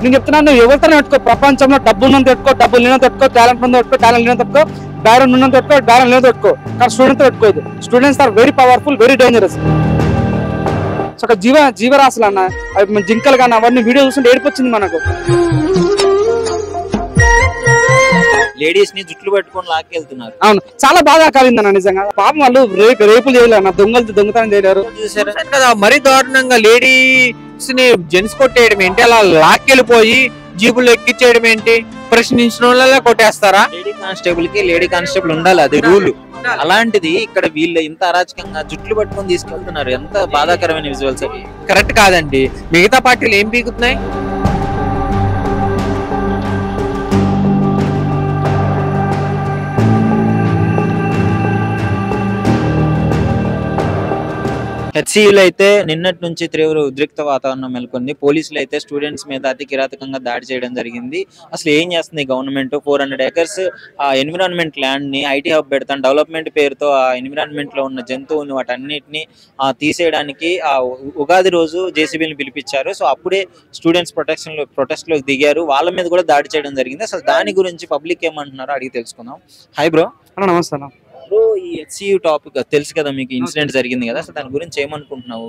నేను చెప్తున్నాను, నువ్వు ఎవరితో పెట్టుకో, ప్రపంచంలో డబ్బు ఉన్నంత పెట్టుకో, డబ్బు లేనంత పెట్టుకో, టాలెంట్ ఉన్నంత పెట్టుకో, టాలెంట్ లేనంత పెట్టుకో, బ్యాలెన్స్ ఉన్నంత పెట్టుకో, బ్యాలెన్స్ లేనంత పెట్టుకో, కానీ స్టూడెంట్తో పెట్టుకోదు. Students are very powerful, very dangerous. So ఒక జీవరాశులు అన్న, జింకలు కానీ అవన్నీ వీడియో చూస్తుంటే ఏడిపోయింది మనకు. లేడీస్ ని జుట్లు పట్టుకొని లాక్కెళ్తున్నారు. అవును, చాలా బాగా కాలిందన్న నిజంగా. పాపం వాళ్ళు రేపులు చేయలేరు, దొంగతనం చేయలేరు. చూసారా కదా, మరీ దారుణంగా లేడీస్ ని జెంట్స్ కొట్టేయడం ఏంటి, అలా లాక్కెళ్ళిపోయి జీపులు ఎక్కించేయడం ఏంటి, ప్రశ్నించిన వాళ్ళ కొట్టేస్తారా? లేడీ కానిస్టేబుల్ ఉండాలి, అది రూల్. అలాంటిది ఇక్కడ వీళ్ళు ఇంత అరాచకంగా జుట్లు పట్టుకొని తీసుకెళ్తున్నారు. ఎంత బాధాకరమైన విజువల్స్. కరెక్ట్ కాదండి. మిగతా పార్టీలు ఏం పీకుతున్నాయి? హెచ్సియులు అయితే నిన్నటి నుంచి తీవ్ర ఉద్రిక్త వాతావరణం నెలకొంది. పోలీసులు అయితే స్టూడెంట్స్ మీద అతి కిరాతకంగా దాడి చేయడం జరిగింది. అసలు ఏం చేస్తుంది గవర్నమెంట్? 400 acres ఆ ఎన్విరాన్మెంట్ ల్యాండ్ ని ఐటీ హబ్ పెడతాను డెవలప్మెంట్ పేరుతో ఆ ఎన్విరాన్మెంట్ లో ఉన్న జంతువుని వాటన్నిటిని తీసేయడానికి ఆ ఉగాది రోజు జేసీబీని పిలిపించారు. సో అప్పుడే స్టూడెంట్స్ ప్రొటెస్ట్ లోకి దిగారు. వాళ్ళ మీద కూడా దాడి చేయడం జరిగింది. అసలు దాని గురించి పబ్లిక్ ఏమంటున్నారో అడిగి తెలుసుకుందాం. Hi bro. నమస్తే. బ్రో, ఈ హెచ్సియు టాపిక్ తెలుసు కదా మీకు, ఇన్సిడెంట్ జరిగింది కదా, అసలు దాని గురించి ఏమనుకుంటున్నావు?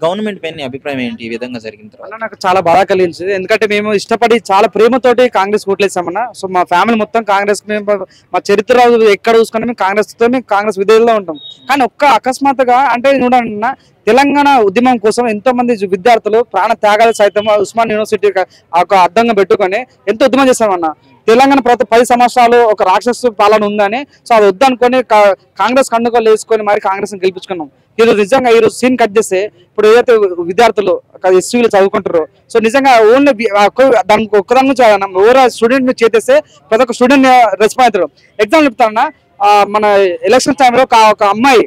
గవర్నమెంట్ పైన అభిప్రాయం ఏంటి ఈ విధంగా జరిగిన తర్వాత? నాకు చాలా బాధ కలిగించింది. ఎందుకంటే మేము ఇష్టపడి చాలా ప్రేమతోటి కాంగ్రెస్ ఓట్లేసామన్నా. సో మా ఫ్యామిలీ మొత్తం కాంగ్రెస్, మా చరిత్ర ఎక్కడ చూసుకున్నా మేము కాంగ్రెస్ విధేయుల్లో ఉంటాం. కానీ అకస్మాత్తుగా అంటే చూడన్నా, తెలంగాణ ఉద్యమం కోసం ఎంతో మంది విద్యార్థులు ప్రాణ త్యాగాలు సైతం ఉస్మాన్ యూనివర్సిటీ ఒక అడ్డంగా పెట్టుకొని ఎంతో ఉద్యమం చేస్తామన్నా. తెలంగాణ ప్రభుత్వం 10 సంవత్సరాలు ఒక రాక్షస పాలన ఉందని, సో అది వద్దనుకొని కాంగ్రెస్ కండుగోలు వేసుకొని మరి కాంగ్రెస్ ని గెలిపించుకున్నాం. ఈరోజు నిజంగా ఈరోజు సీన్ కట్ చేస్తే ఇప్పుడు ఏదైతే విద్యార్థులు ఎస్సీలు చదువుకుంటారో, సో నిజంగా ఓన్లీ దానికి ఒక్కదాని నుంచి ఓవర్ స్టూడెంట్ ని చేస్తే ప్రతి ఒక్క స్టూడెంట్ రెస్పాన్స్ అవుతారు. ఎగ్జాంపుల్ చెప్తానన్నా, మన ఎలక్షన్ టైంలో ఒక అమ్మాయి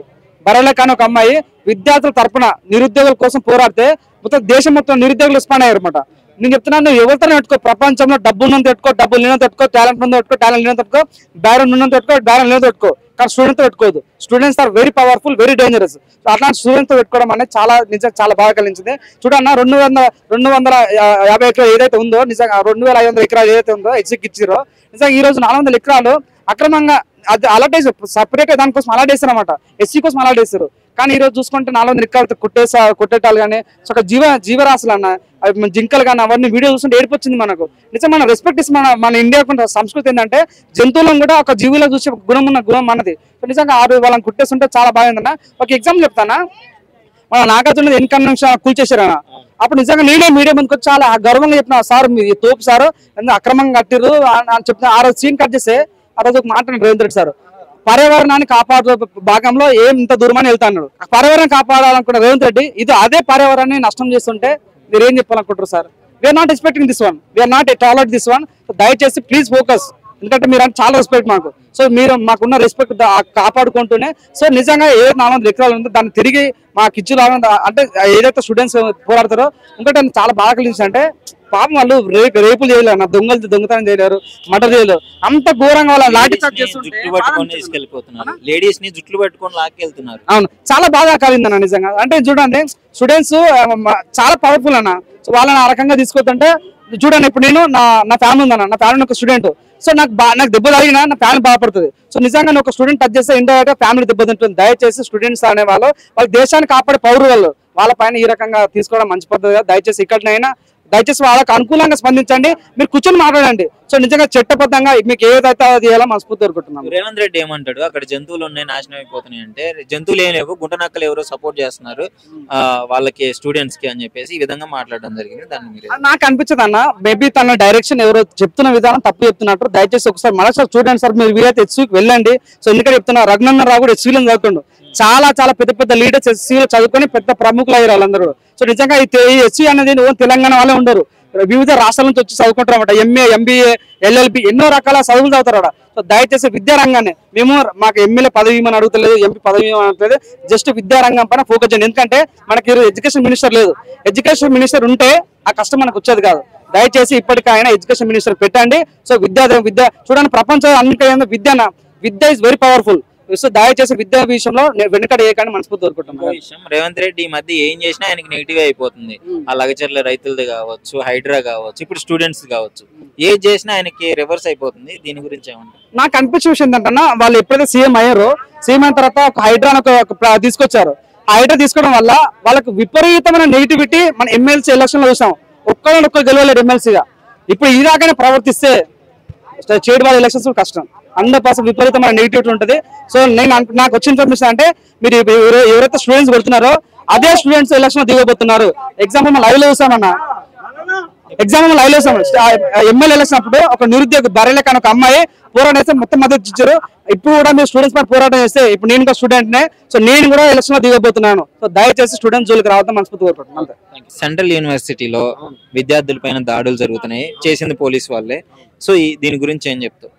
బరలే కానీ ఒక అమ్మాయి విద్యార్థుల తరపున నిరుద్యోగుల కోసం పోరాడితే మొత్తం దేశం మొత్తం నిరుద్యోగులు రెస్పాండ్ అయ్యారు అనమాట. నేను చెప్తున్నాను, నువ్వు ఎవరితో పెట్టుకో, ప్రపంచంలో డబ్బు ఉన్నంత పెట్టుకో, డబ్బు లేనంత పెట్టుకో, టాలెంట్ ఉన్నంత పెట్టుకో, టాలెంట్ లేనంత పెట్టుకో, బ్యాలెన్స్ ఉన్నంత పెట్టుకో, బ్యాలెన్స్ లేనంత పెట్టుకో, కానీ స్టూడెంట్తో పెట్టుకోదు. Students are very powerful, very dangerous. అట్లాంటి స్టూడెంట్తో పెట్టుకోవడం అనేది చాలా బాగా కలిగించింది. చూడన్నా, 250 ఎకరాలు ఏదైతే ఉందో, నిజంగా 2500 ఎకరాలు ఏదైతే ఉందో ఎగ్జిక్ ఇచ్చిరో, నిజంగా ఈ రోజు 400 ఎకరాలు అక్రమంగా అది అలాట్ వేసారు. సపరేట్ దానికోసం అలాట్ వేస్తారు అనమాట, ఎస్సీ కోసం అలాట్ వేస్తారు. కానీ ఈ రోజు చూసుకుంటే 400 ఎకరాలతో కొట్టేటాలు కానీ ఒక జీవరాశులు అన్న, జింకలు కానీ అవన్నీ వీడియో చూస్తుంటే ఏడిపోయింది మనకు. నిజం మన రెస్పెక్ట్ ఇస్తే మన ఇండియాకు సంస్కృతి ఏంటంటే జంతువులను కూడా ఒక జీవులో చూసే గుణం మనది. నిజంగా వాళ్ళని కుట్టేస్తుంటే చాలా బాగుందన్న. ఒక ఎగ్జాంపుల్ చెప్తానా, మన నాగార్జున ఎన్కన్వెన్షన్ కూల్చేశారన్న. అప్పుడు నిజంగా నేనే మీడియా ముందుకు చాలా గర్వంగా చెప్పిన, సార్ మీ తోపు సార్ అక్రమంగా కట్టిర్రు అని చెప్తున్నా. ఆ రోజు సీన్ కట్ చేస్తే ఆ రోజు ఒక మాట రేవంత్ రెడ్డి సార్, పర్యావరణాన్ని కాపాడు భాగంలో ఏం ఇంత దూరమని వెళ్తాడు. పర్యావరణం కాపాడాలనుకున్న రేవంత్ రెడ్డి అదే పర్యావరణాన్ని నష్టం చేస్తుంటే మీరు ఏం చెప్పాలనుకుంటారు sir? We are not expecting this one, we are not tolerate this one. దయచేసి ప్లీజ్ ఫోకస్, ఎందుకంటే మీరు అంటే చాలా రెస్పెక్ట్ మాకు. సో మీరు మాకున్న రెస్పెక్ట్ కాపాడుకుంటూనే, సో నిజంగా ఏ 400 ఎకరాలు ఉందో దాన్ని తిరిగి మాకు ఇచ్చి అంటే ఏదైతే స్టూడెంట్స్ పోరాడతారో. ఇంకోటి చాలా బాగా కలిగించింది అంటే, పాపం వాళ్ళు రేపులు చేయలేరు, దొంగతనం చేయలేరు, మర్డర్ చేయలేరు. అంత ఘోరంగా వాళ్ళ లాఠీ చార్జ్ చేస్తుంటే లేడీస్ ని జుట్లు పట్టుకొని లాక్కెళ్తున్నారు. అవును, చాలా బాగా కాలిందన్న నిజంగా. అంటే చూడండి, స్టూడెంట్స్ చాలా పవర్ఫుల్ అన్న. సో వాళ్ళని ఆ రకంగా తీసుకోవద్దంటే చూడండి, ఇప్పుడు నేను నా ఫ్యామిలీ ఉందన్న, నా ఫ్యామిలీ ఒక స్టూడెంట్. సో నాకు దెబ్బ తగిలినా నా ఫ్యామిలీ బాధపడుతుంది. సో నిజంగా ఒక స్టూడెంట్ టచ్ చేస్తే ఇండైరెక్ట్ గా ఫ్యామిలీ దెబ్బతింటుంది. దయచేసి స్టూడెంట్స్ అనే వాళ్ళ దేశాన్ని కాపాడే పౌరులు వాళ్ళ పైన ఈ రకంగా తీసుకోవడం మంచి పద్ధతి. దయచేసి ఇక్కడనైనా దయచేసి వాళ్ళకి అనుకూలంగా స్పందించండి, మీరు కూర్చొని మాట్లాడండి. సో నిజంగా చట్టబద్ధంగా మీకు ఏదైతే అది ఎలా మనస్ఫూర్తి కోరుకుంటున్నాను. రేవంత్ రెడ్డి ఏమంటాడు, అక్కడ జంతువులు ఉన్నాయి నాశనం అయిపోతున్నాయి అంటే, జంతువులు ఏం లేవు, గుంటనక్కలు ఎవరో సపోర్ట్ చేస్తున్నారు వాళ్ళకి స్టూడెంట్స్ కి అని చెప్పేసి ఈ విధంగా మాట్లాడడం జరిగింది. దాన్ని మీరు నాకు అనిపించదు అన్న, మేబీ తన డైరెక్షన్ ఎవరో చెప్తున్న విధానం తప్పు చెప్తున్నట్టు. దయచేసి ఒకసారి మరోసారి చూడండి సార్, మీరు వీలైతే హెచ్సీకి వెళ్ళండి. సో ఎందుకంటే చెప్తున్నా, రఘునందన్ రావు కూడా హెచ్సీలో చదువుతుండు. చాలా పెద్ద లీడర్స్ హెచ్సీలో చదువుకొని పెద్ద ప్రముఖులు అయ్యారు వాళ్ళందరూ. సో నిజంగా ఈ హెచ్సీ అనేది తెలంగాణ వాళ్ళే ఉండరు, వివిధ రాష్ట్రాల నుంచి వచ్చి చదువుకుంటారు అన్నమాట. ఎంఏ, ఎంబీఏ, ఎల్ఎల్బి ఎన్నో రకాల చదువులు చదువుతారు. సో దయచేసి విద్యారంగాన్ని మాకు ఎమ్మెల్యే పదవి ఇవ్వమని అడుగుతలేదు, ఎంపీ పదవి ఇవ్వమని అడుగుతలేదు. జస్ట్ విద్యారంగం పైన ఫోకస్ చేయండి. ఎందుకంటే మనకి ఎడ్యుకేషన్ మినిస్టర్ లేదు. ఎడ్యుకేషన్ మినిస్టర్ ఉంటే ఆ కష్టం మనకు వచ్చేది కాదు. దయచేసి ఇప్పటికైనా ఎడ్యుకేషన్ మినిస్టర్ పెట్టండి. సో విద్య చూడండి, ప్రపంచం అన్నిటికైనా విద్య ఇస్ వెరీ పవర్ఫుల్. సో దయచేసి విద్యా విషయంలో వెనుకడ ఏకాన్ని మనస్ఫూర్తి కోరుకుంటున్నాను. రేవంత్ రెడ్డి ఈ మధ్య ఏం చేసినా ఆయనకి నెగిటివ్ అయిపోతుంది. ఆ లగచర్ల రైతులది కావచ్చు, హైడ్రా కావచ్చు, ఇప్పుడు స్టూడెంట్స్ కావచ్చు, ఏది చేసినా ఆయనకి రివర్స్ అయిపోతుంది. దీని గురించి ఏమంటారు? నాకు అనిపించిన విషయం ఏంటంటే వాళ్ళు ఎప్పుడైతే సీఎం అయ్యారో, సీఎం అయిన తర్వాత ఒక హైడ్రా తీసుకొచ్చారు. హైడ్రా తీసుకోవడం వల్ల వాళ్ళకి విపరీతమైన నెగిటివిటీ మన ఎమ్మెల్సీ ఎలక్షన్ లో చూసాం. ఒక్కరు గెలవలేడు ఎమ్మెల్సీగా. ఇప్పుడు ఈ రకంగా ప్రవర్తిస్తే స్టేట్ బాల్ ఎలక్షన్స్ కష్టం. 100% విపరీతమైన నెగిటివిటీ ఉంటుంది. సో నాకు వచ్చిన ఇన్ఫర్మేషన్ అంటే మీరు ఎవరైతే స్టూడెంట్స్ కొడుతున్నారో అదే స్టూడెంట్స్ ఎలక్షన్ లో దిగబోతున్నారు. ఎగ్జాంపుల్ లైవ్ లో చూసామన్నా, ఎమ్మెల్యే ఎలక్షన్ అప్పుడు ఒక నిరుద్యోగ బర్రెల కానీ ఒక అమ్మాయి పోరాటం చేస్తే మొత్తం మద్దతు ఇచ్చారు. ఇప్పుడు కూడా మీరు స్టూడెంట్స్ పై పోరాటం చేస్తే ఇప్పుడు నేను కూడా స్టూడెంట్ నే, సో నేను కూడా ఎలక్షన్ లో దిగబోతున్నాను. సో దయచేసి స్టూడెంట్స్ జోలికి రావద్దని మనస్ఫూర్తి కోరుకుంటున్నాను. సెంట్రల్ యూనివర్సిటీలో విద్యార్థుల పైన దాడులు జరుగుతున్నాయి, చేసింది పోలీసు వాళ్ళే. సో దీని గురించి ఏం చెప్తావు?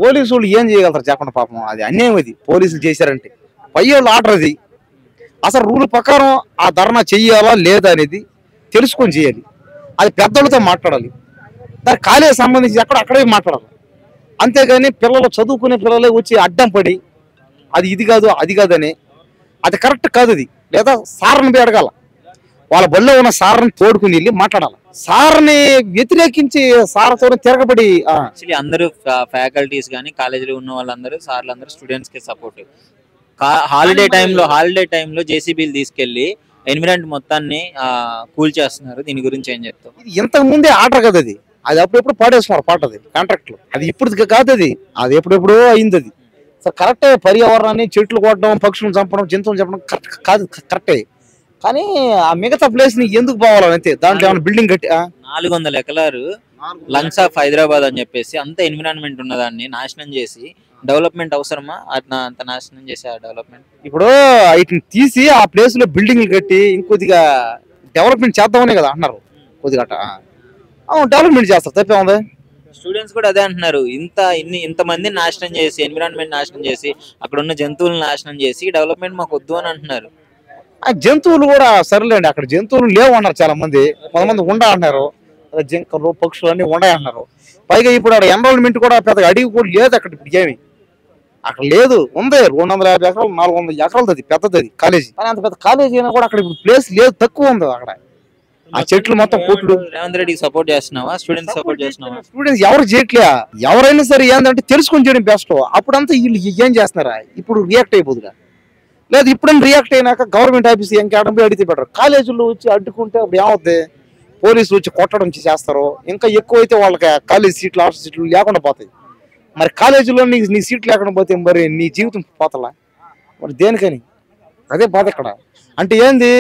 పోలీసు వాళ్ళు ఏం చేయగలుగుతారు చెప్పండి? పాపం అది అన్యాయం. అది పోలీసులు చేశారంటే పై వాళ్ళు ఆర్డర్ అది. అసలు రూల్ ప్రకారం ఆ ధర్నా చెయ్యాలా లేదా అనేది తెలుసుకొని చేయాలి. అది పెద్దోళ్ళతో మాట్లాడాలి. దాని కాలేజీ సంబంధించి అక్కడే మాట్లాడాలి. అంతేగాని పిల్లలు చదువుకునే పిల్లలే వచ్చి అడ్డం పడి అది ఇది కాదు అది కాదని, అది కరెక్ట్ కాదు. అది లేదా సార్ని పోయి అడగాల, వాళ్ళ బడిలో ఉన్న సార్ని తోడుకుని వెళ్ళి మాట్లాడాలి. సార్ని వ్యతిరేకించి సార్తో తిరగబడి అందరూ ఫ్యాకల్టీస్ కానీ కాలేజీలో ఉన్న వాళ్ళందరూ సార్లు స్టూడెంట్స్ కి సపోర్ట్. హాలిడే టైంలో జేసీబీలు తీసుకెళ్లి ఎన్విరాన్మెంట్ మొత్తాన్ని కూల్ చేస్తున్నారు. దీని గురించి ఏం చెప్తావు? ఇది ఇంతకు ముందే ఆర్డర్ కదా. అది అప్పుడెప్పుడు పాడేస్తున్నారు పాట. అది కాంట్రాక్ట్లు. అది ఇప్పుడు కాదు. అది ఎప్పుడెప్పుడో అయింది. అది సార్ కరెక్టే. పర్యావరణాన్ని చెట్లు కొట్టడం, పక్షులను చంపడం, జంతువులు చంపడం కాదు, కరెక్టే. కానీ ఆ మిగతా ప్లేస్ ని ఎందుకు పోవాలని అంతే. దాంట్లో ఏమైనా బిల్డింగ్ కట్టి 400 ఎకరాలు లంగ్స్ ఆఫ్ హైదరాబాద్ అని చెప్పేసి అంత ఎన్విరాన్మెంట్ ఉన్నదాన్ని నాశనం చేసి డెవలప్మెంట్ అవసరమా? అంత నాశనం చేసే ఆ డెవలప్మెంట్ ఇప్పుడు వీటిని తీసి ఆ ప్లేస్ లో బిల్డింగ్లు కట్టి ఇంకొద్దిగా డెవలప్మెంట్ చేద్దామనే కదా అంటున్నారు. కొద్దిగా డెవలప్మెంట్ చేస్తారు, తప్పే ఉంది. స్టూడెంట్స్ కూడా అదే అంటున్నారు. ఇంతమంది నాశనం చేసి, ఎన్విరాన్మెంట్ నాశనం చేసి, అక్కడ ఉన్న జంతువులను నాశనం చేసి డెవలప్మెంట్ మాకు వద్దు అని అంటున్నారు. ఆ జంతువులు కూడా సరేలేండి, అక్కడ జంతువులు లేవు అన్నారు చాలా మంది. కొంతమంది ఉండ అంటున్నారు, జింకలు పక్షులు అన్ని ఉండాయి అంటున్నారు. పైగా ఇప్పుడు అక్కడ ఎన్రోల్మెంట్ కూడా పెద్దగా అడిగి కూడా లేదు. అక్కడ ఇప్పుడు ఏమి అక్కడ లేదు. ఉంది 250 ఎకరాలు 400 ఎకరాలు అది పెద్దది అది కాలేజీ. కానీ అంత పెద్ద కాలేజీ అయినా కూడా అక్కడ ఇప్పుడు ప్లేస్ లేదు, తక్కువ ఉంది. అక్కడ ఆ చెట్లు మొత్తం కోట్లు. రేవంత్ రెడ్డికి సపోర్ట్ చేస్తున్నావా? స్టూడెంట్స్ సపోర్ట్ చేస్తున్నావా? స్టూడెంట్స్ ఎవరు చేయట్లే. ఎవరైనా సరే ఏంటంటే తెలుసుకొని చేయడం బెస్ట్. అప్పుడంతా వీళ్ళు ఏం చేస్తున్నారా? ఇప్పుడు రియాక్ట్ అయిపోతుందా? లేదు ఇప్పుడైనా రియాక్ట్ అయినాక గవర్నమెంట్ ఆఫీస్ ఇంకేడం పోయి అడిగితే పెట్టరు. కాలేజీలో వచ్చి అడ్డుకుంటే అప్పుడు ఏమవుద్ది? పోలీసులు వచ్చి కొట్టడం చేస్తారు. ఇంకా ఎక్కువైతే వాళ్ళకి కాలేజ్ సీట్లు, హాస్టల్ సీట్లు లేకుండా పోతాయి. మరి కాలేజీలో నీ సీట్లు లేకుండా పోతే మరి నీ జీవితం పోతలా? మరి దేనికని? అదే బాధ ఇక్కడ. అంటే ఏంది,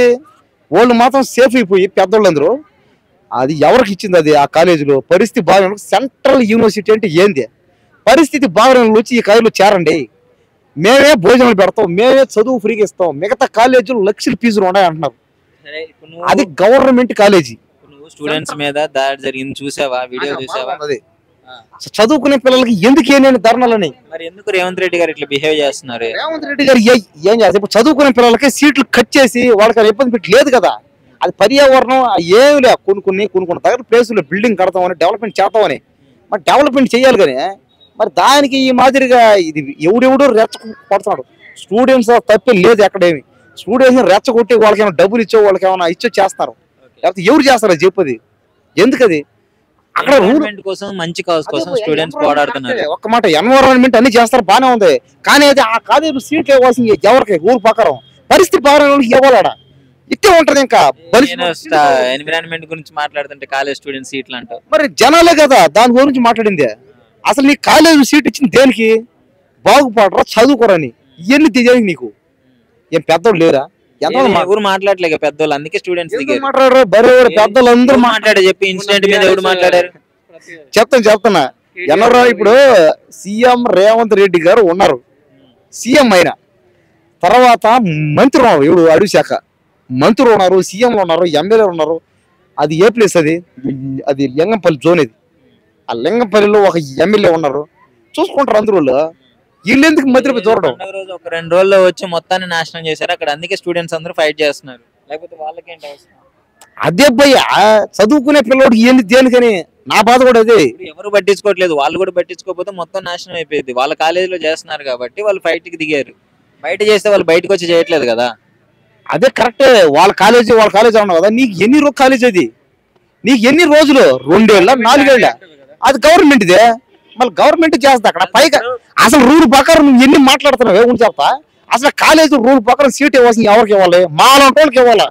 వాళ్ళు మాత్రం సేఫ్ అయిపోయి పెద్దోళ్ళందరూ అది ఎవరికి ఇచ్చింది? అది ఆ కాలేజీలో పరిస్థితి బాగా. సెంట్రల్ యూనివర్సిటీ అంటే ఏంది? పరిస్థితి బాగా వచ్చి ఈ కాలేజీలో చేరండి, మేమే భోజనాలు పెడతాం, మేమే చదువు ఫ్రీగా ఇస్తాం, మిగతా కాలేజీలు లక్షల ఫీజులు ఉన్నాయి అంటున్నారు. అది గవర్నమెంట్ కాలేజీ. స్టూడెంట్స్ మీద దాడి జరిగింది, చూసావా? వీడియో చూసావా? చదువుకునే పిల్లలకి ఎందుకు ఏనేని ధర్నాలని? మరి ఎందుకు రేవంత్ రెడ్డి గారు ఇట్లా బిహేవ్ చేస్తున్నారు? రేవంత్ రెడ్డి గారు ఏం చేస్తారు? ఇప్పుడు చదువుకునే పిల్లలకి సీట్లు కట్ చేసి వాళ్ళకి ఇబ్బంది పెట్టి లేదు కదా. అది పర్యావరణం ఏమి లేదు. కొన్ని దగ్గర ప్లేసులో బిల్డింగ్ కడతామని, డెవలప్మెంట్ చేద్దామని. మరి డెవలప్మెంట్ చేయాలి కానీ మరి దానికి ఈ మాదిరిగా ఇది ఎవడెవడో రెచ్చగొడుతున్నాడు. స్టూడెంట్స్ తప్పే లేదు ఎక్కడేమి. స్టూడెంట్స్ రెచ్చగొట్టి వాళ్ళకి ఏమైనా డబ్బులు ఇచ్చో, వాళ్ళకి ఏమైనా చేస్తారు. లేకపోతే ఎవరు చేస్తారో చెప్పది ఎందుకది? అక్కడ కోసం, మంచి కాజ్ కోసం స్టూడెంట్స్ పోరాడుతున్నారు. ఒక్క మాట, ఎన్విరాన్మెంట్ అన్ని చేస్తారు, బానే ఉంది. కానీ అది ఆ కాలేజీ సీట్లు ఇవ్వాల్సింది ఎవరికి? ఊరు ప్రకారం పరిస్థితి బాగా ఇవ్వాలడా? ఇట్టే ఉంటది. ఇంకా ఎన్విరాన్మెంట్ గురించి మాట్లాడుతుంటే కాలేజ్ స్టూడెంట్ సీట్లు అంటారు. మరి జనాలే కదా దాని గురించి మాట్లాడింది. అసలు నీ కాలేజీ సీట్ ఇచ్చింది దేనికి? బాగుపడరా, చదువుకోరని. ఇవన్నీ తెలియదు నీకు. ఏం పెద్దోళ్ళు లేరా? ఎవరు మాట్లాడలేక పెద్దోళ్ళు, అందుకే స్టూడెంట్స్ మాట్లాడారు. పెద్దోళ్ళు అందరూ మాట్లాడే చెప్పి ఇన్సిడెంట్ మీద ఎవరు మాట్లాడారు? చెప్తున్నా. ఎన్నరా ఇప్పుడు సీఎం రేవంత్ రెడ్డి గారు ఉన్నారు. సీఎం అయిన తర్వాత మంత్రులు ఉన్నారు. ఇప్పుడు అడవి శాఖ మంత్రులు ఉన్నారు, సీఎంలు ఉన్నారు, ఎమ్మెల్యేలు ఉన్నారు. అది ఏ ప్లేస్? అది లింగంపల్లి జోన్. ఇది ఆ లింగంపల్లిలో ఒక ఎమ్మెల్యే ఉన్నారు. చూసుకుంటారు అందరూ. వీళ్ళు ఎందుకు మధ్య చూడడం? ఒక 2 రోజుల్లో వచ్చి మొత్తాన్ని నాశనం చేశారు అక్కడ. అందుకే స్టూడెంట్స్ అందరూ ఫైట్ చేస్తున్నారు. లేకపోతే వాళ్ళకేంటి అవసరం? అదే భయ్య, చదువుకునే పిల్లడికి ఏంది దేనికని? నా బాధ కూడా అదే. ఎవరు పట్టించుకోవట్లేదు, వాళ్ళు కూడా పట్టించుకోకపోతే మొత్తం నాశనం అయిపోయింది. వాళ్ళ కాలేజీలో చేస్తున్నారు కాబట్టి వాళ్ళు ఫైట్ కి దిగారు. బయట చేస్తే వాళ్ళు బయటకు వచ్చి చేయట్లేదు కదా. అదే కరెక్టే, వాళ్ళ కాలేజీ అన్నావు కదా, నీకు ఎన్ని రోజు కాలేజ్ అది, నీకు ఎన్ని రోజులు, 2 ఏళ్ళ 4 ఏళ్ళ, అది గవర్నమెంట్ ఇదే, మళ్ళీ గవర్నమెంట్ చేస్తా అక్కడ పైగా. అసలు రూల్ ప్రకారం నువ్వు ఎన్ని మాట్లాడుతున్నావు ఏముంది చెప్తా, అసలు కాలేజీ రూల్ ప్రకారం సీట్ ఇవ్వాల్సింది ఎవరికి ఇవ్వాలి, మాలాంటి వాళ్ళకి ఇవ్వాలా,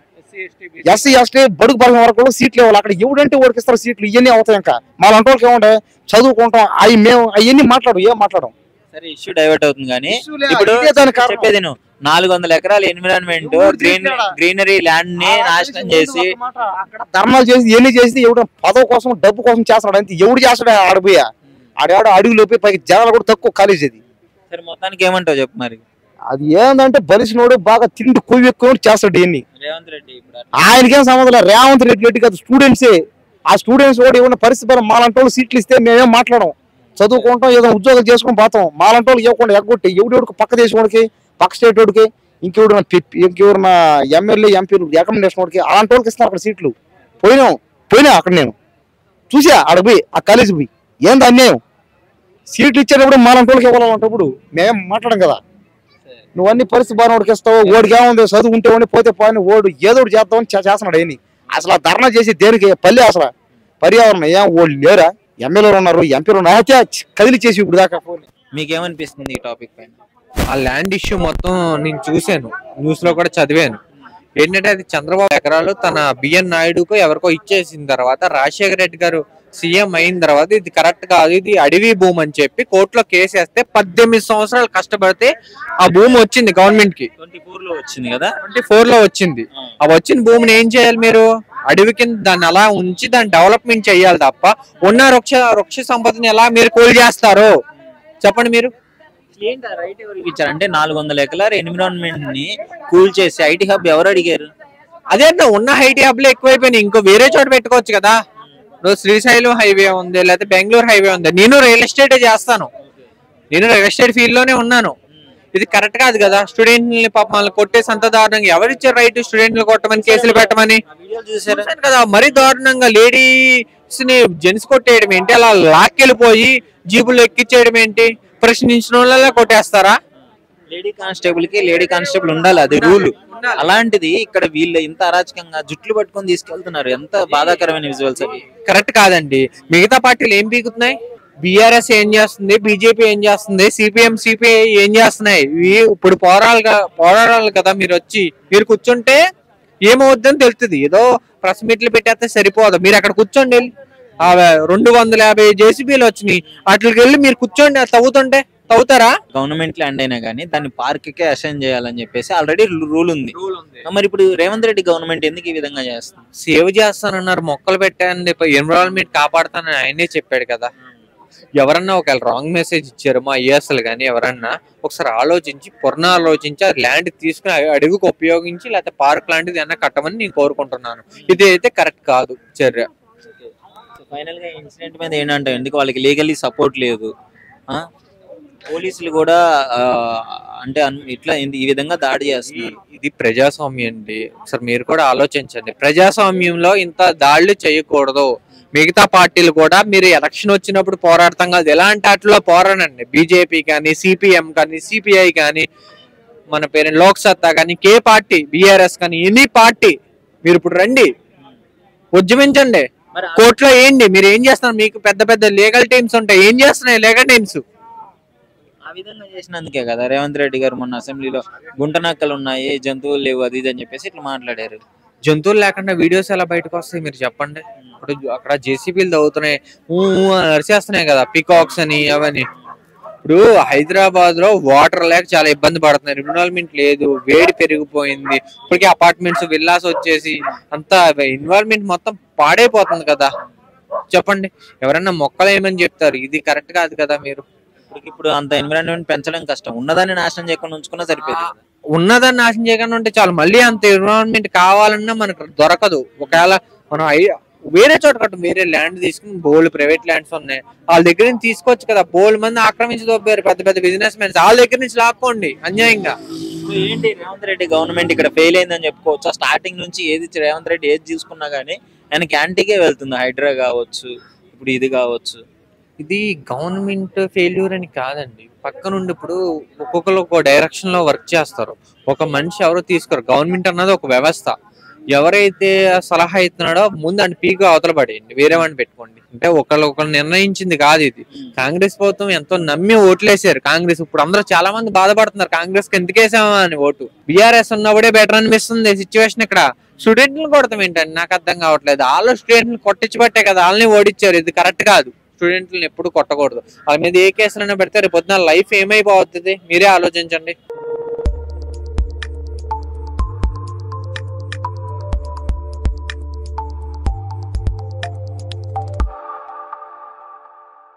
ఎస్సీ ఎస్టీ బడుగు బలం వరకు సీట్లు ఇవ్వాలి. అక్కడ ఎవడంటే వాడికి ఇస్తారు సీట్లు, ఇవన్నీ అవుతాయి. ఇంకా మాలాంటి వాళ్ళకి ఏమంటే చదువుకుంటాం, అవి మేము అవన్నీ ఏం మాట్లాడడం. సరే ఇష్యూ డైవర్ట్ అవుతుంది కానీ ఇప్పుడు చెప్పేది 400 ఎకరాల ఎన్విరాన్మెంట్ గ్రీనరీ ల్యాండ్ ని నాశనం చేసి ధర్నాలు చేసి ఎన్ని చేసి ఎవడు పదవి కోసం డబ్బు కోసం చేస్తాడు అంతే. ఎవడు చేస్తాడు ఆడిపోయా, ఆడాడు అడుగులోపి పైకి జనాలు కూడా తక్కువ కాలేజ్ అది. సరే మొత్తానికి ఏమంటావు చెప్పు మరి. అది ఏంటంటే బలిసినోడు బాగా తిండి కొవ్వు ఎక్కువ చేస్తాడు ఇవన్నీ. రేవంత్ రెడ్డి ఆయనకేం సంబంధం లేదు, రేవంత్ రెడ్డి కాదు స్టూడెంట్సే. ఆ స్టూడెంట్స్ కూడా ఏమన్నా పరిస్థితి మాలాంటి వాళ్ళు సీట్లు ఇస్తే మేమేం మాట్లాడడం, చదువుకుంటాం, ఏదో ఉద్యోగం చేసుకొని పోతాం. మాలాంటి వాళ్ళు ఇవ్వకుండా ఎగ్గొట్టి ఎవడికి పక్క దేశం వాడికి, పక్క స్టేట్ వాడికి, ఇంకెవరన్నా ఎమ్మెల్యే ఎంపీలు రికమెండేషన్ వాడికి, అలాంటి వాళ్ళకి ఇస్తారు అక్కడ సీట్లు. పోయినా అక్కడ నేను చూసా, ఆడ పోయి ఆ కాలేజీ పోయి ఏంది అన్యాయం. సీట్లు ఇచ్చేటప్పుడు మాలాంటి వాళ్ళకి ఇవ్వాలంటప్పుడు మేమేం మాట్లాడం కదా. నువ్వన్నీ పరిస్థితి బాగా వాడికి ఇస్తావు, ఓడికి ఏముంది చదువుకుంటే వాడిని పోతే పోని ఓడు ఏదో ఒకటి చేద్దామని చేస్తున్నాడు. అయ్యి అసలు ఆ ధర్నా చేసి దేనికి పల్లె అసలు పర్యావరణం ఏం ఓళ్ళు లేరా, ఎమ్మెల్యేలు ఉన్నారు, ఎంపీలు ఉన్నారు, కదిలి చేసి ఇప్పుడు దాకా. మీకేమనిపిస్తుంది ఈ టాపిక్ పైన? ఆ ల్యాండ్ ఇష్యూ మొత్తం నేను చూశాను, న్యూస్ లో కూడా చదివాను. ఏంటంటే అది చంద్రబాబు ఎకరాలు తన బిఎన్ నాయుడుకో ఎవరికో ఇచ్చేసిన తర్వాత రాజశేఖర రెడ్డి గారు సీఎం అయిన తర్వాత ఇది కరెక్ట్ కాదు, ఇది అడవి భూమి అని చెప్పి కోర్టులో కేసు వేస్తే 18 సంవత్సరాలు కష్టపడితే ఆ భూమి వచ్చింది గవర్నమెంట్ కి. 24 లో వచ్చింది కదా, 24 లో వచ్చింది. ఆ వచ్చిన భూమిని ఏం చేయాలి మీరు, అడవి కింద దాన్ని అలా ఉంచి దాన్ని డెవలప్మెంట్ చేయాలి తప్ప ఉన్న వృక్ష సంపదని ఎలా మీరు కూల్ చేస్తారు చెప్పండి. మీరు ఏంటి రైట్ ఎవరికి ఇచ్చారు అంటే 400 ఎకరాల ఎన్విరాన్మెంట్ ని కూల్ చేసి ఐటీ హబ్ ఎవరు అడిగారు? అదే ఉన్న ఐటీ హబ్ లో ఎక్కువైపోయినాయి, ఇంకో వేరే చోట పెట్టుకోవచ్చు కదా. శ్రీశైలం హైవే ఉంది, లేకపోతే బెంగళూరు హైవే ఉంది. నేను రియల్ ఎస్టేట్ చేస్తాను, నేను రియల్ ఎస్టేట్ ఫీల్డ్ లోనే ఉన్నాను. ఇది కరెక్ట్ కాదు కదా. స్టూడెంట్ని పాపం వాళ్ళని కొట్టేసి అంత దారుణంగా ఎవరిచ్చారు రైట్ స్టూడెంట్లు కొట్టమని, కేసులు పెట్టమని? చూసారు కదా, మరీ దారుణంగా లేడీస్ ని జెంట్స్ కొట్టేయడం ఏంటి, అలా లాక్కెళ్ళిపోయి జీబులు ఎక్కిచ్చేయడం ఏంటి, ప్రశ్నించిన వాళ్ళ కొట్టేస్తారా? లేడీ కానిస్టేబుల్ ఉండాలి, అది రూల్. అలాంటిది ఇక్కడ వీళ్ళు ఇంత అరాచకంగా జుట్లు పట్టుకొని తీసుకెళ్తున్నారు, ఎంత బాధాకరమైన విజువల్స్ అవి. కరెక్ట్ కాదండి. మిగతా పార్టీలు ఏం పీకుతున్నాయి, బీఆర్ఎస్ ఏం చేస్తుంది, బీజేపీ ఏం చేస్తుంది, సిపిఎం సిపిఐ ఏం చేస్తున్నాయి? ఇప్పుడు పోరాడాలి కదా. మీరు వచ్చి మీరు కూర్చుంటే ఏమవుద్దని తెలుస్తుంది. ఏదో ప్రెస్ మీట్లు పెట్టేస్తే సరిపోదు, మీరు అక్కడ కూర్చోండి. 250 జేసీబీలు వచ్చినాయి, వాటికి వెళ్ళి మీరు కూర్చోండి. తవ్వుతారా? గవర్నమెంట్ ల్యాండ్ అయినా కానీ దాన్ని పార్క్ కే అసైన్ చేయాలని చెప్పేసి ఆల్రెడీ రూల్ ఉంది. మరి ఇప్పుడు రేవంత్ రెడ్డి గవర్నమెంట్ ఎందుకు ఈ విధంగా చేస్తుంది? సేవ్ చేస్తానన్నారు, మొక్కలు పెట్టండి, ఎన్విరాన్మెంట్ కాపాడుతానని ఆయనే చెప్పాడు కదా. ఎవరన్నా ఒకవేళ రాంగ్ మెసేజ్ ఇచ్చారు మా యూఎస్లు కానీ ఎవరన్నా ఒకసారి ఆలోచించి ఆలోచించి ఆ ల్యాండ్ తీసుకుని అడవికి ఉపయోగించి లేకపోతే పార్క్ లాంటిది అన్నా కట్టమని నేను కోరుకుంటున్నాను. ఇది అయితే కరెక్ట్ కాదు చర్య. ఫైనల్ గా ఇన్సిడెంట్ మీద ఏంటంటే ఎందుకు వాళ్ళకి లీగల్లీ సపోర్ట్ లేదు, పోలీసులు కూడా అంటే ఇట్లా ఈ విధంగా దాడి చేస్తున్నారు. ఇది ప్రజాస్వామ్యం అండి, ఒకసారి మీరు కూడా ఆలోచించండి. ప్రజాస్వామ్యంలో ఇంత దాడులు చేయకూడదు. మిగతా పార్టీలు కూడా మీరు ఎలక్షన్ వచ్చినప్పుడు పోరాడతాం కాదు, ఎలాంటి వాటిలో పోరాడండి. బీజేపీ కానీ, సిపిఎం కానీ, సిపిఐ కానీ, మన పేరు లోక్ సత్తా కానీ, కే పార్టీ, బీఆర్ఎస్ కానీ, ఎనీ పార్టీ మీరు ఇప్పుడు రండి, ఉద్యమించండి. కోర్టులో ఏంటి మీరు ఏం చేస్తున్నారు? మీకు పెద్ద పెద్ద లీగల్ టీమ్స్ ఉంటాయి, ఏం చేస్తున్నాయి లీగల్ టీమ్స్? ఆ విధంగా చేసినందుకే కదా రేవంత్ రెడ్డి గారు మొన్న అసెంబ్లీలో గుంటనక్కలు ఉన్నాయి, జంతువులు లేవు, అది ఇది అని చెప్పేసి ఇట్లా మాట్లాడారు. జంతువులు లేకుండా వీడియోస్ ఎలా బయటకు వస్తాయి మీరు చెప్పండి. ఇప్పుడు అక్కడ జేసీబీలు తవ్వుతున్నాయి, అరిచేస్తున్నాయి కదా, పికాక్స్ అని అవన్నీ. ఇప్పుడు హైదరాబాద్ లో వాటర్ లేక చాలా ఇబ్బంది పడుతున్నారు, ఎన్విరాన్మెంట్ లేదు, వేడి పెరిగిపోయింది, ఇప్పటికే అపార్ట్మెంట్స్ విల్లాస్ వచ్చేసి అంతా ఎన్విరాన్మెంట్ మొత్తం పాడైపోతుంది కదా. చెప్పండి, ఎవరన్నా మొక్కలు ఏమని చెప్తారు? ఇది కరెక్ట్ కాదు కదా. మీరు ఇప్పుడు అంత ఎన్విరాన్మెంట్ పెంచడం కష్టం, ఉన్నదాన్ని నాశనం చేయకుండా ఉంచుకున్నా సరిపోతుంది. ఉన్నదాన్ని నాశనం చేయకుండా ఉంటే చాలు. మళ్ళీ అంత ఎన్విరాన్మెంట్ కావాలన్నా మనకు దొరకదు. ఒకవేళ మనం వేరే చోట కట్టు, వేరే ల్యాండ్ తీసుకుని బోల్డ్ ప్రైవేట్ ల్యాండ్స్ ఉన్నాయి, వాళ్ళ దగ్గర నుంచి తీసుకోవచ్చు కదా. బోల్డ్ మంది ఆక్రమించి దొబ్బారు పెద్ద పెద్ద బిజినెస్ మెన్స్, వాళ్ళ దగ్గర నుంచి లాక్కోండి అన్యాయంగా. ఏంటి రేవంత్ రెడ్డి గవర్నమెంట్ ఇక్కడ ఫెయిల్ అయిందని చెప్పుకోవచ్చు. స్టార్టింగ్ నుంచి రేవంత్ రెడ్డి ఏది చూసుకున్నా గానీ ఆయనకి యాంటీకే వెళ్తుంది. హైడ్రా కావచ్చు, ఇప్పుడు ఇది కావచ్చు. ఇది గవర్నమెంట్ ఫెయిల్యూర్ అని కాదండి. పక్క నుండి ఇప్పుడు ఒక్కొక్కరు ఒక డైరెక్షన్ లో వర్క్ చేస్తారు. ఒక మనిషి ఎవరో తీసుకోరు. గవర్నమెంట్ అన్నది ఒక వ్యవస్థ. ఎవరైతే సలహా ఇస్తున్నాడో ముందు అంటే పీకు అవతల పడేయండి, వేరే వాడిని పెట్టుకోండి. అంటే ఒకళ్ళు నిర్ణయించింది కాదు ఇది. కాంగ్రెస్ ప్రభుత్వం ఎంతో నమ్మి ఓట్లేసారు. కాంగ్రెస్ ఇప్పుడు అందరూ చాలా మంది బాధపడుతున్నారు, కాంగ్రెస్ కి ఎందుకు వేసామా అని ఓటు. బీఆర్ఎస్ ఉన్నప్పుడే బెటర్ అనిపిస్తుంది సిచ్యువేషన్. ఇక్కడ స్టూడెంట్లను కొడతాం ఏంటండి, నాకు అర్థం కావట్లేదు. వాళ్ళు స్టూడెంట్లు కొట్టించబట్టే కదా వాళ్ళని ఓడిచ్చారు. ఇది కరెక్ట్ కాదు. స్టూడెంట్లను ఎప్పుడు కొట్టకూడదు. వాళ్ళ మీద ఏ కేసులైనా పెడితే రేపు పొద్దున లైఫ్ ఏమైపోతుంది మీరే ఆలోచించండి.